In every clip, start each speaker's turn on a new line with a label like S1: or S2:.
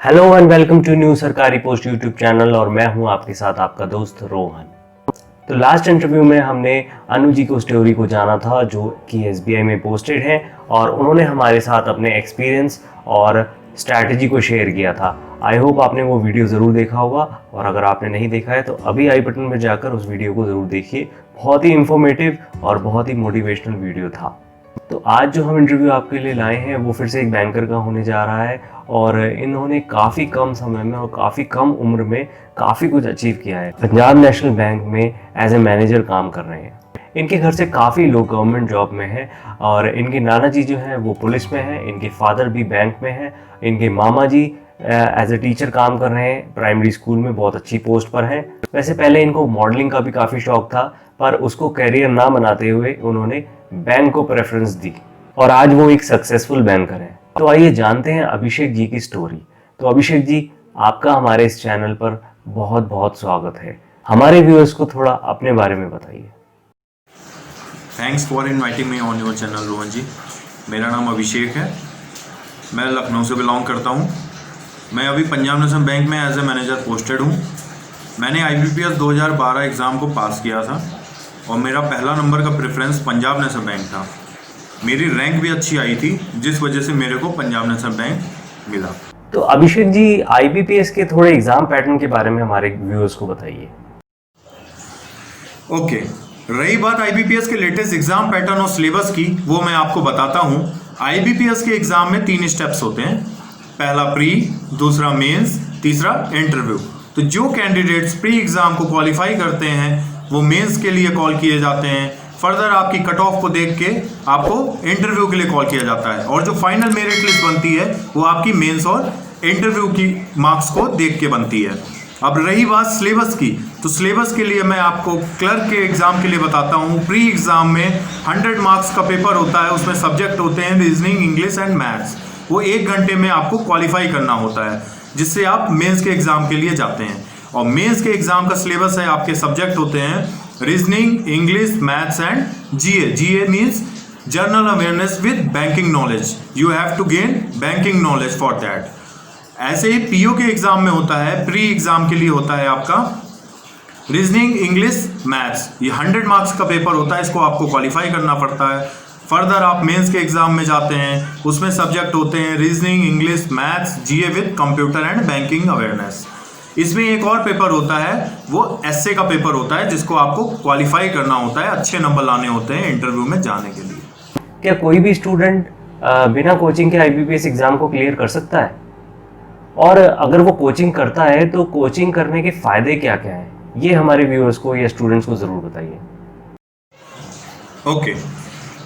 S1: Hello and welcome to new सरकारी post YouTube channel और मैं हूं आपके साथ आपका दोस्त रोहन। तो लास्ट इंटरव्यू में हमने अनु जी को स्टोरी को जाना था जो कि एसबीआई में पोस्टेड हैं और उन्होंने हमारे साथ अपने एक्सपीरियंस और स्ट्रैटेजी को शेयर किया था। आई होप आपने वो वीडियो ज़रूर देखा होगा और अगर आपने नहीं देखा है तो अभी आई बटन में जाकर उस वीडियो को ज़रूर देखिए। बहुत ही इंफॉर्मेटिव और बहुत ही मोटिवेशनल वीडियो था। तो आज जो हम इंटरव्यू आपके लिए लाए हैं वो फिर से एक बैंकर का होने जा रहा है और इन्होंने काफ़ी कम समय में और काफ़ी कम उम्र में काफ़ी कुछ अचीव किया है। पंजाब नेशनल बैंक में एज ए मैनेजर काम कर रहे हैं। इनके घर से काफ़ी लोग गवर्नमेंट जॉब में हैं और इनके नाना जी जो हैं वो पुलिस में हैं, इनके फादर भी बैंक में हैं, इनके मामा जी एज ए टीचर काम कर रहे हैं, प्राइमरी स्कूल में बहुत अच्छी पोस्ट पर हैं। वैसे पहले इनको मॉडलिंग का भी काफ़ी शौक था पर उसको कैरियर ना बनाते हुए उन्होंने बैंक को प्रेफरेंस दी और आज वो एक सक्सेसफुल बैंकर हैं। तो आइए जानते हैं अभिषेक जी की स्टोरी। तो अभिषेक जी, आपका हमारे इस चैनल पर बहुत बहुत स्वागत है। हमारे व्यूअर्स को थोड़ा अपने बारे में बताइए।
S2: Thanks for inviting me on your channel Rohan ji. मेरा नाम अभिषेक है, मैं लखनऊ से बिलोंग करता हूँ। मैं अभी पंजाब नेशनल बैंक में एज ए मैनेजर पोस्टेड हूँ। मैंने IBPS 2012 एग्ज़ाम को पास किया था और मेरा पहला नंबर का प्रेफरेंस पंजाब नेशनल बैंक था। मेरी रैंक भी अच्छी आई थी जिस वजह से मेरे को पंजाब नेशनल बैंक मिला।
S1: तो अभिषेक जी, IBPS के थोड़े एग्जाम पैटर्न के बारे में हमारे व्यूअर्स को बताइए।
S2: ओके, रही बात IBPS के लेटेस्ट एग्जाम पैटर्न और सिलेबस की, वो मैं आपको बताता हूँ। IBPS के एग्जाम में 3 स्टेप्स होते हैं। पहला प्री, दूसरा मेंस, तीसरा इंटरव्यू। तो जो कैंडिडेट्स प्री एग्जाम को क्वालिफाई करते हैं वो मेंस के लिए कॉल किए जाते हैं। फर्दर आपकी कट ऑफ को देख के आपको इंटरव्यू के लिए कॉल किया जाता है और जो फाइनल मेरिट लिस्ट बनती है वो आपकी मेंस और इंटरव्यू की मार्क्स को देख के बनती है। अब रही बात सिलेबस की, तो सिलेबस के लिए मैं आपको क्लर्क के एग्जाम के लिए बताता हूँ। प्री एग्जाम में 100 मार्क्स का पेपर होता है, उसमें सब्जेक्ट होते हैं रीजनिंग, इंग्लिश एंड मैथ्स। वो 1 घंटे में आपको क्वालिफाई करना होता है जिससे आप मेंस के एग्जाम के लिए जाते हैं। और मेंस के एग्जाम का सिलेबस है, आपके सब्जेक्ट होते हैं reasoning, English, maths and GA. GA means general awareness with banking knowledge. You have to gain banking knowledge for that. ऐसे ही पीओ के एग्जाम में होता है, प्री एग्जाम के लिए होता है आपका रीजनिंग, इंग्लिश, मैथ्स। ये 100 मार्क्स का पेपर होता है, इसको आपको क्वालिफाई करना पड़ता है। फर्दर आप मेंस के एग्जाम में जाते हैं, उसमें सब्जेक्ट होते हैं reasoning, English, maths, GA with computer and banking awareness. इसमें एक और पेपर होता है, वो एसए का पेपर होता है जिसको आपको क्वालिफाई करना होता है, अच्छे नंबर लाने होते हैं इंटरव्यू में जाने के लिए।
S1: क्या कोई भी स्टूडेंट बिना कोचिंग के IBPS एग्जाम को क्लियर कर सकता है? और अगर वो कोचिंग करता है तो कोचिंग करने के फायदे क्या क्या हैं? ये हमारे व्यूअर्स को या स्टूडेंट्स को ज़रूर बताइए।
S2: ओके,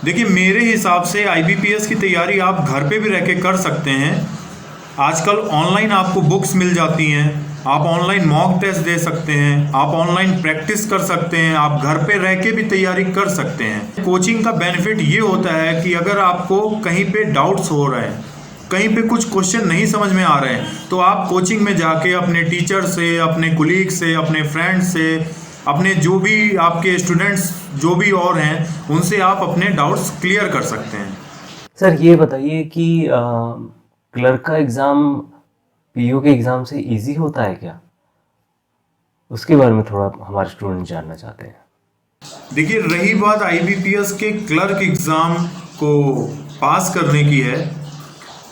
S2: देखिए मेरे हिसाब से IBPS की तैयारी आप घर पे भी रह के कर सकते हैं। आजकल ऑनलाइन आपको बुक्स मिल जाती हैं, आप ऑनलाइन मॉक टेस्ट दे सकते हैं, आप ऑनलाइन प्रैक्टिस कर सकते हैं, आप घर पे रह के भी तैयारी कर सकते हैं। कोचिंग का बेनिफिट ये होता है कि अगर आपको कहीं पे डाउट्स हो रहे हैं, कहीं पे कुछ क्वेश्चन नहीं समझ में आ रहे हैं, तो आप कोचिंग में जाके अपने टीचर से, अपने कुलीग से, अपने फ्रेंड से, अपने जो भी आपके स्टूडेंट्स जो भी और हैं उनसे आप अपने डाउट्स क्लियर कर सकते हैं।
S1: सर ये बताइए कि क्लर्क का एग्ज़ाम पीओ के एग्ज़ाम से इजी होता है क्या? उसके बारे में थोड़ा हमारे स्टूडेंट जानना चाहते हैं।
S2: देखिए रही बात IBPS के क्लर्क एग्ज़ाम को पास करने की है,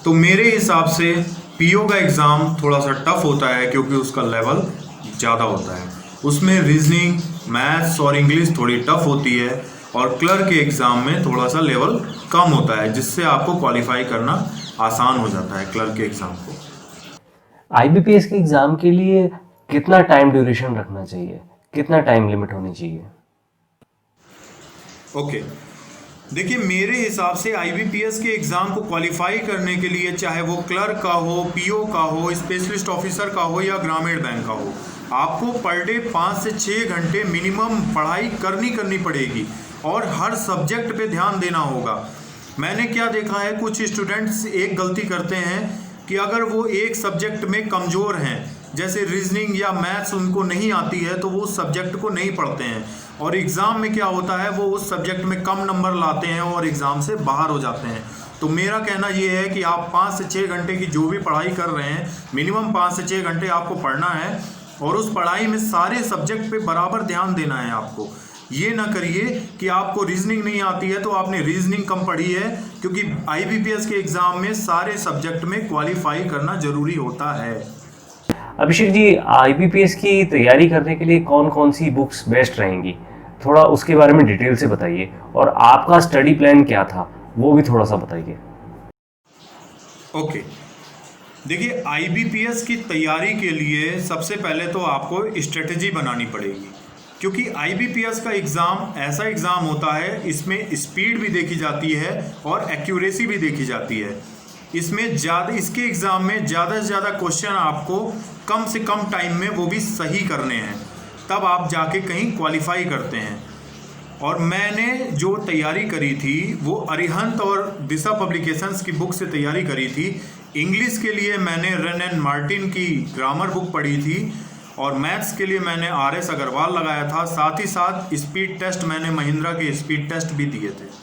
S2: तो मेरे हिसाब से पीओ का एग्ज़ाम थोड़ा सा टफ होता है क्योंकि उसका लेवल ज़्यादा होता है। उसमें रीजनिंग, मैथ्स और इंग्लिश थोड़ी टफ होती है और क्लर्क के एग्ज़ाम में थोड़ा सा लेवल कम होता है जिससे आपको क्वालिफाई करना आसान हो जाता है क्लर्क के एग्ज़ाम को।
S1: IBPS के एग्ज़ाम के लिए कितना टाइम ड्यूरेशन रखना चाहिए? कितना टाइम लिमिट होनी चाहिए?
S2: ओके, देखिए मेरे हिसाब से IBPS के एग्ज़ाम को क्वालिफाई करने के लिए, चाहे वो क्लर्क का हो, पीओ का हो, स्पेशलिस्ट ऑफिसर का हो या ग्रामीण बैंक का हो, आपको पर डे 5 से 6 घंटे मिनिमम पढ़ाई करनी पड़ेगी और हर सब्जेक्ट पे ध्यान देना होगा। मैंने क्या देखा है, कुछ स्टूडेंट्स एक गलती करते हैं कि अगर वो एक सब्जेक्ट में कमज़ोर हैं, जैसे रीजनिंग या मैथ्स उनको नहीं आती है, तो वो उस सब्जेक्ट को नहीं पढ़ते हैं और एग्ज़ाम में क्या होता है, वो उस सब्जेक्ट में कम नंबर लाते हैं और एग्ज़ाम से बाहर हो जाते हैं। तो मेरा कहना ये है कि आप 5 से 6 घंटे की जो भी पढ़ाई कर रहे हैं, मिनिमम 5 से 6 घंटे आपको पढ़ना है और उस पढ़ाई में सारे सब्जेक्ट पे बराबर ध्यान देना है आपको। ये ना करिए कि आपको रीजनिंग नहीं आती है तो आपने रीजनिंग कम पढ़ी है, क्योंकि आईबीपीएस के एग्ज़ाम में सारे सब्जेक्ट में क्वालिफाई करना ज़रूरी होता है।
S1: अभिषेक जी, आईबीपीएस की तैयारी करने के लिए कौन कौन सी बुक्स बेस्ट रहेंगी, थोड़ा उसके बारे में डिटेल से बताइए, और आपका स्टडी प्लान क्या था वो भी थोड़ा सा बताइए।
S2: ओके, देखिए आईबीपीएस की तैयारी के लिए सबसे पहले तो आपको स्ट्रेटजी बनानी पड़ेगी, क्योंकि आईबीपीएस का एग्ज़ाम ऐसा एग्ज़ाम होता है, इसमें स्पीड भी देखी जाती है और एक्यूरेसी भी देखी जाती है। इसके एग्ज़ाम में ज़्यादा से ज़्यादा क्वेश्चन आपको कम से कम टाइम में वो भी सही करने हैं, तब आप जाके कहीं क्वालिफाई करते हैं। और मैंने जो तैयारी करी थी वो अरिहंत और दिशा पब्लिकेशंस की बुक से तैयारी करी थी। इंग्लिश के लिए मैंने रन एंड मार्टिन की ग्रामर बुक पढ़ी थी और मैथ्स के लिए मैंने RS अग्रवाल लगाया था। साथ ही साथ स्पीड टेस्ट मैंने महिंद्रा के स्पीड टेस्ट भी दिए थे।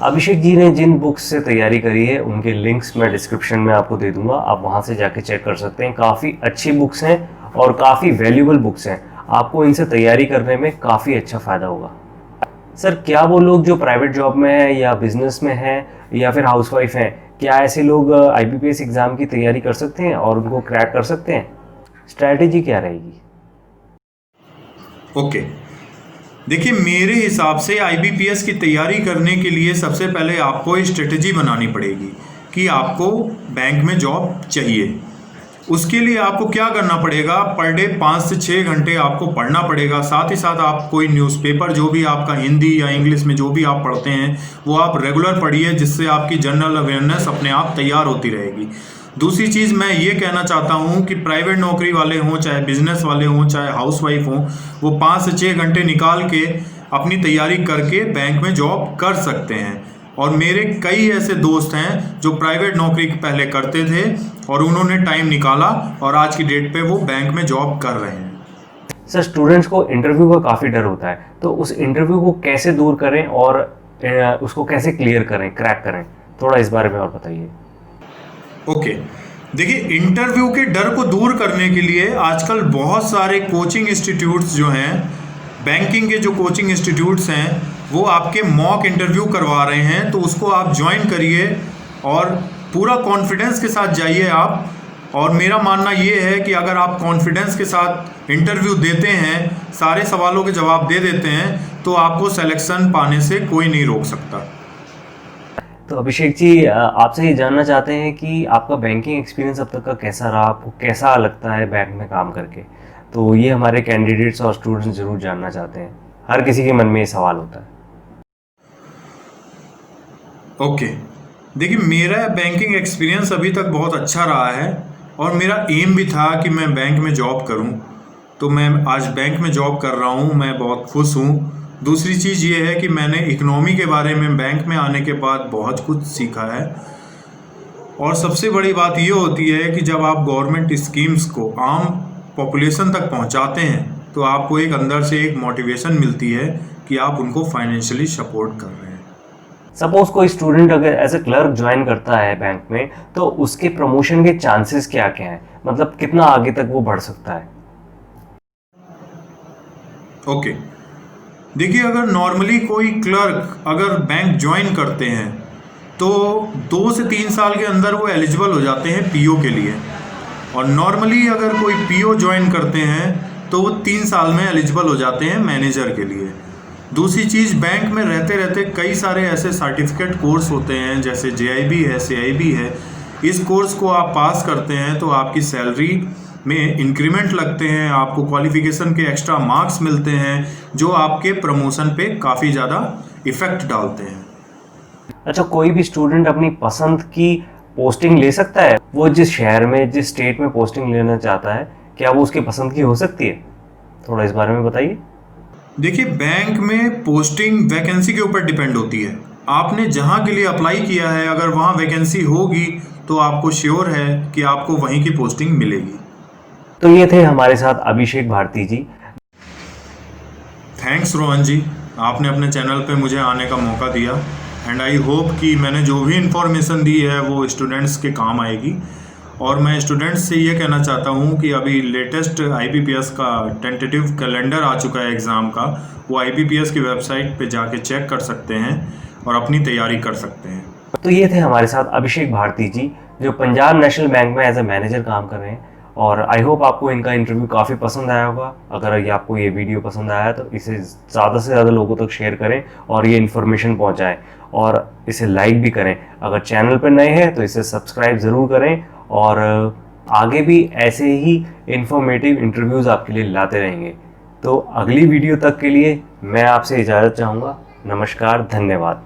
S1: अभिषेक जी ने जिन बुक्स से तैयारी करी है उनके लिंक्स मैं डिस्क्रिप्शन में आपको दे दूंगा, आप वहां से जाके चेक कर सकते हैं। काफ़ी अच्छी बुक्स हैं और काफ़ी वैल्यूबल बुक्स हैं, आपको इनसे तैयारी करने में काफ़ी अच्छा फ़ायदा होगा। सर, क्या वो लोग जो प्राइवेट जॉब में हैं या बिजनेस में हैं या फिर हाउसवाइफ हैं, क्या ऐसे लोग आईबीपीएस एग्ज़ाम की तैयारी कर सकते हैं और उनको क्रैक कर सकते हैं? स्ट्रैटेजी क्या रहेगी?
S2: ओके, देखिए मेरे हिसाब से आईबीपीएस की तैयारी करने के लिए सबसे पहले आपको स्ट्रेटजी बनानी पड़ेगी कि आपको बैंक में जॉब चाहिए। उसके लिए आपको क्या करना पड़ेगा, पर डे 5 से 6 घंटे आपको पढ़ना पड़ेगा। साथ ही साथ आप कोई न्यूज़पेपर जो भी आपका हिंदी या इंग्लिश में जो भी आप पढ़ते हैं वो आप रेगुलर पढ़िए, जिससे आपकी जनरल अवेयरनेस अपने आप तैयार होती रहेगी। दूसरी चीज़ मैं ये कहना चाहता हूँ कि प्राइवेट नौकरी वाले हों, चाहे बिजनेस वाले हों, चाहे हाउसवाइफ हों, वो 5 से 6 घंटे निकाल के अपनी तैयारी करके बैंक में जॉब कर सकते हैं। और मेरे कई ऐसे दोस्त हैं जो प्राइवेट नौकरी पहले करते थे और उन्होंने टाइम निकाला और आज की डेट पे वो बैंक में जॉब कर रहे हैं।
S1: सर, स्टूडेंट्स को इंटरव्यू का काफ़ी डर होता है, तो उस इंटरव्यू को कैसे दूर करें और उसको कैसे क्लियर करें, क्रैक करें, थोड़ा इस बारे में और बताइए।
S2: ओके, देखिए इंटरव्यू के डर को दूर करने के लिए आजकल बहुत सारे कोचिंग इंस्टीट्यूट्स जो हैं, बैंकिंग के जो कोचिंग इंस्टीट्यूट्स हैं, वो आपके मॉक इंटरव्यू करवा रहे हैं, तो उसको आप ज्वाइन करिए और पूरा कॉन्फिडेंस के साथ जाइए आप। और मेरा मानना ये है कि अगर आप कॉन्फिडेंस के साथ इंटरव्यू देते हैं, सारे सवालों के जवाब दे देते हैं, तो आपको सिलेक्शन पाने से कोई नहीं रोक सकता।
S1: तो अभिषेक जी, आपसे ये जानना चाहते हैं कि आपका बैंकिंग एक्सपीरियंस अब तक का कैसा रहा, आपको कैसा लगता है बैंक में काम करके? तो ये हमारे कैंडिडेट्स और स्टूडेंट्स जरूर जानना चाहते हैं, हर किसी के मन में ये सवाल होता है।
S2: ओके, देखिए मेरा बैंकिंग एक्सपीरियंस अभी तक बहुत अच्छा रहा है और मेरा एम भी था कि मैं बैंक में जॉब करूं, तो मैं आज बैंक में जॉब कर रहा हूं, मैं बहुत खुश हूं। दूसरी चीज़ ये है कि मैंने इकोनॉमी के बारे में बैंक में आने के बाद बहुत कुछ सीखा है। और सबसे बड़ी बात ये होती है कि जब आप गवर्नमेंट स्कीम्स को आम पॉपुलेशन तक पहुंचाते हैं तो आपको एक अंदर से एक मोटिवेशन मिलती है कि आप उनको फाइनेंशियली सपोर्ट कर रहे हैं।
S1: सपोज कोई स्टूडेंट अगर एज ए क्लर्क ज्वाइन करता है बैंक में, तो उसके प्रमोशन के चांसेस क्या क्या हैं, मतलब कितना आगे तक वो बढ़ सकता है?
S2: ओके, देखिए अगर नॉर्मली कोई क्लर्क अगर बैंक ज्वाइन करते हैं तो 2 से 3 साल के अंदर वो एलिजिबल हो जाते हैं पीओ के लिए, और नॉर्मली अगर कोई पीओ ज्वाइन करते हैं तो वो 3 साल में एलिजिबल हो जाते हैं मैनेजर के लिए। दूसरी चीज़, बैंक में रहते रहते कई सारे ऐसे सर्टिफिकेट कोर्स होते हैं, जैसे JIB है, CIB है। इस कोर्स को आप पास करते हैं तो आपकी सैलरी में इंक्रीमेंट लगते हैं, आपको क्वालिफिकेशन के एक्स्ट्रा मार्क्स मिलते हैं जो आपके प्रमोशन पे काफ़ी ज़्यादा इफ़ेक्ट डालते हैं।
S1: अच्छा, कोई भी स्टूडेंट अपनी पसंद की पोस्टिंग ले सकता है? वो जिस शहर में, जिस स्टेट में पोस्टिंग लेना चाहता है, क्या वो उसकी पसंद की हो सकती है? थोड़ा इस बारे में बताइए।
S2: देखिए बैंक में पोस्टिंग वैकेंसी के ऊपर डिपेंड होती है। आपने जहाँ के लिए अप्लाई किया है, अगर वहाँ वैकेंसी होगी तो आपको श्योर है कि आपको वहीं की पोस्टिंग मिलेगी।
S1: तो ये थे हमारे साथ अभिषेक भारती जी।
S2: थैंक्स रोहन जी, आपने अपने चैनल पे मुझे आने का मौका दिया। एंड आई होप कि मैंने जो भी इंफॉर्मेशन दी है वो स्टूडेंट्स के काम आएगी। और मैं स्टूडेंट्स से ये कहना चाहता हूँ कि अभी लेटेस्ट IBPS का टेंटेटिव कैलेंडर आ चुका है एग्ज़ाम का, वो IBPS की वेबसाइट पे जाके चेक कर सकते हैं और अपनी तैयारी कर सकते हैं।
S1: तो ये थे हमारे साथ अभिषेक भारती जी, जो पंजाब नेशनल बैंक में एज ए मैनेजर काम कर रहे हैं। और आई होप आपको इनका इंटरव्यू काफ़ी पसंद आया होगा। अगर ये आपको ये वीडियो पसंद आया तो इसे ज़्यादा से ज़्यादा लोगों तक शेयर करें और ये इन्फॉर्मेशन पहुंचाएं, और इसे लाइक भी करें। अगर चैनल पर नए हैं तो इसे सब्सक्राइब ज़रूर करें, और आगे भी ऐसे ही इंफॉर्मेटिव इंटरव्यूज़ आपके लिए लाते रहेंगे। तो अगली वीडियो तक के लिए मैं आपसे इजाज़त चाहूँगा। नमस्कार, धन्यवाद।